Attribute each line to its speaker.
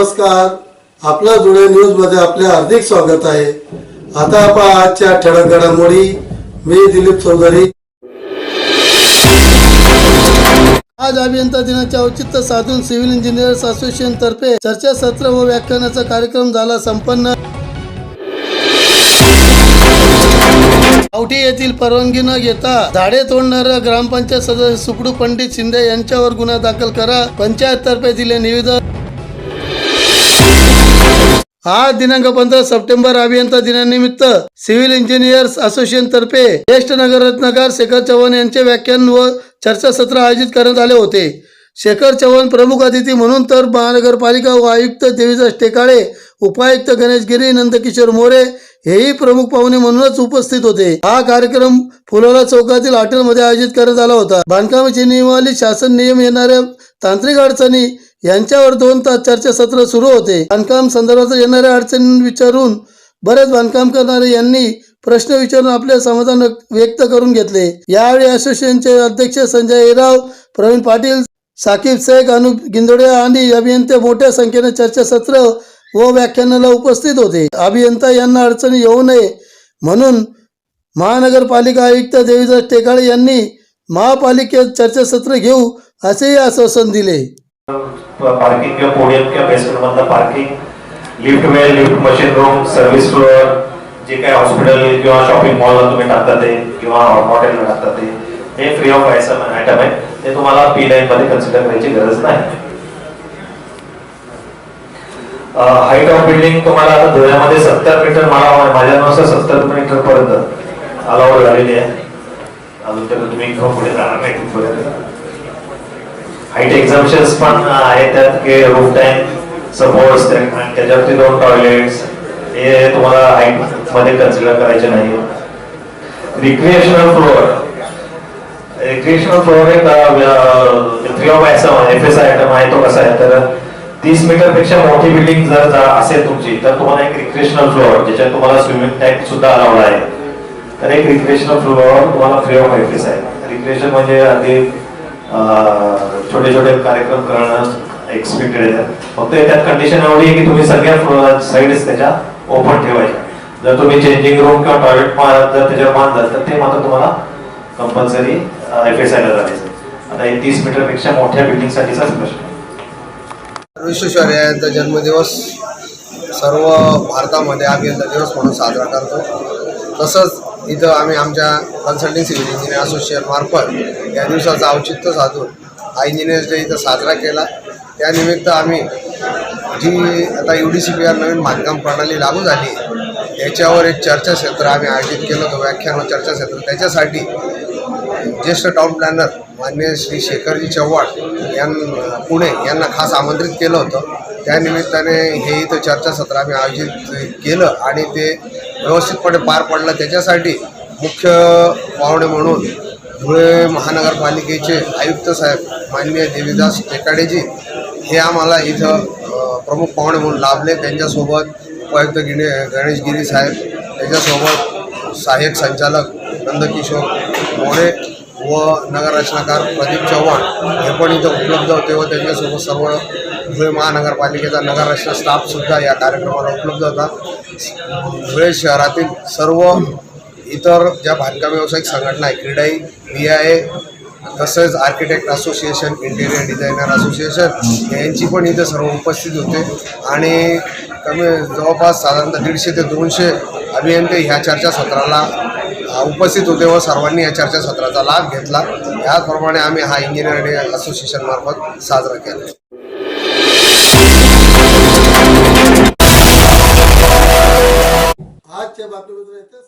Speaker 1: नमस्कार, आपला जुळे न्यूज मध्ये आपले हार्दिक स्वागत आहे। आता आपण आजच्या ठळक घडामोडी, मी दिलीप चौधरी। आज अभियंता दिनाचे औचित्य साधून सिव्हिल इंजिनियर्स असोसिएशन तर्फे चर्चासत्र व व्याख्यानाचा कार्यक्रम झाला संपन्न। आवटी येथील परवानगी न घेता झाडे तोडणाऱ्या ग्रामपंचायत सदस्य सुकडू पंडित शिंदे यांच्यावर गुन्हा दाखल करा, पंचायत तर्फे दिले निवेदन। आज दिनांक 15 सप्टेंबर अभियंता दिनानिमित्त सिव्हिल इंजिनियर्स असोसिएशन तर्फे ज्येष्ठ नगररत्नकार शेखर चव्हाण यांचे व्याख्यान व चर्चासत्र आयोजित करण्यात आले होते। शेखर चव्हाण प्रमुख अतिथी म्हणून तर महानगरपालिका व आयुक्त देवीदास टेकाळे, उपायुक्त गणेश गिरी, नंदकिशोर मोरे हेही प्रमुख पाहुणे म्हणूनच उपस्थित होते। हा कार्यक्रम फुलोरा चौकातील हॉटेलमध्ये आयोजित करण्यात आला होता। बांधकामाची नियमावली, शासन नियम, येणाऱ्या तांत्रिक अडचणी यांच्यावर 2 तास चर्चासत्र सुरू होते। बांधकाम संदर्भात येणाऱ्या अडचणी विचारून बरेच बांधकाम करणारे यांनी प्रश्न विचारून आपले समाधान व्यक्त करून घेतले। यावेळी असोसिएशनचे अध्यक्ष संजय राव, प्रवीण पाटील, साकीब शेख, अनुप गिंदोडे आणि अभियंते मोठ्या संख्येने चर्चासत्र व व्याख्यानाला उपस्थित होते। अभियंता यांना अडचणी येऊ नये म्हणून महानगरपालिका आयुक्त देवीदास टेकाळे यांनी महापालिकेत चर्चासत्र घेऊ असेही आश्वासन दिले।
Speaker 2: पार्किंग किंवा पोडियम किंवा बेसमेंट मधलं parking, lift well, lift machine room, service floor, जे काही हॉस्पिटल किंवा शॉपिंग मॉलला तुम्ही टाकता ते किंवा हॉटेलला टाकता ते, हे फ्री ऑफ आयटम आहे। ते तुम्हाला P9 मध्ये कन्सिडर करायची गरज नाही। हाईट ऑफ बिल्डिंग तुम्हाला आता धुळ्यामध्ये 70 मीटर, माझ्यानुसार 70 मीटर पर्यंत अलाउड झालेली आहे। अजून तर तुम्ही पुढे जाणार नाही तिथपर्यंत। हाईट एक्झाम्पशन्स पण आहेत त्यात की रूफ टँक, सपोर्ट्स, त्याच्यावरती 2 टॉयलेट्स, हे तुम्हाला हाईट मध्ये कन्सिडर करायचे नाही। रिक्रिएशनल फ्लोअर एक फ्री ऑफ FSI आयटम आहे। तो कसा आहे तर 30 मीटर पेक्षा मोठी बिल्डिंग जर असेल तुमची तर तुम्हाला एक रिक्रिएशनल फ्लोअर, ज्याच्यात तुम्हाला स्विमिंग टँक सुद्धा अलाउड आहे, तर एक रिक्रिएशनल फ्लोअर तुम्हाला फ्री ऑफ FSI। रिक्रिएशन म्हणजे अगदी छोटे छोटे कार्यक्रम करणं एक्सपेक्टेड आहे। फक्त त्यात कंडिशन एवढी आहे की तुम्ही सगळ्या साईड्स त्याच्या ओपन ठेवायच्या। जर तुम्ही चेंजिंग रूम किंवा टॉयलेट जर त्याच्यावर बांधलं तर ते मात्र तुम्हाला कंपल्सरी FSI ला जायचं। आता हे 30 मीटर पेक्षा मोठ्या बिल्डिंग साठीचाच प्रश्न।
Speaker 3: विश्वेश्वरय्या यांचा जन्मदिवस सर्व भारतामध्ये अभियंता दिवस म्हणून साजरा करतो। तसंच इथं आम्ही आमच्या कन्सल्टिंग सिव्हिल इंजिनियर असोसिएशन मार्फत या दिवसाचं औचित्य साधून हा इंजिनियर्स डे इथं साजरा केला। त्यानिमित्त आम्ही जी आता UDCPR नवीन बांधकाम प्रणाली लागू झाली त्याच्यावर एक चर्चासत्र आम्ही आयोजित केलं होतं, व्याख्यान व चर्चासत्र। त्याच्यासाठी ज्येष्ठ टाउन प्लॅनर माननीय श्री शेखरजी चव्हाण पुणे यांना खास आमंत्रित केलं होतं। त्यानिमित्ताने हे इथं चर्चासत्र आम्ही आयोजित केलं आणि ते व्यवस्थितपणे पार पडलं। त्याच्यासाठी मुख्य पाहुणे म्हणून धुळे महानगरपालिकेचे आयुक्त साहेब माननीय देवीदास टेकाडेजी हे आम्हाला इथं प्रमुख पाहुणे म्हणून लाभले। त्यांच्यासोबत उपायुक्त गणेश गिरी साहेब, त्याच्यासोबत सहाय्यक संचालक नंदकिशोर मोरे व नगररचनाकार प्रदीप चव्हाण हे पण इथं उपलब्ध होते व त्यांच्यासोबत सर्व धुळे महानगरपालिकेचा नगररचना स्टाफसुद्धा या कार्यक्रमाला उपलब्ध होता। धुळे शहरातील सर्व इतर ज्या बांधकाम व्यावसायिक संघटना आहे, क्रीडाई, BIA, तसेच architect association, interior designer association यांची पण इथे सर्व उपस्थित होते आणि जवळपास साधारणतः 150 ते 200 अभियंते ह्या चर्चासत्राला उपस्थित होते व सर्वांनी या चर्चासत्राचा लाभ घेतला। याचप्रमाणे आम्ही हा इंजिनियर डे असोसिएशन मार्फत साजरा केला।
Speaker 1: आजच्या बातमीपत्र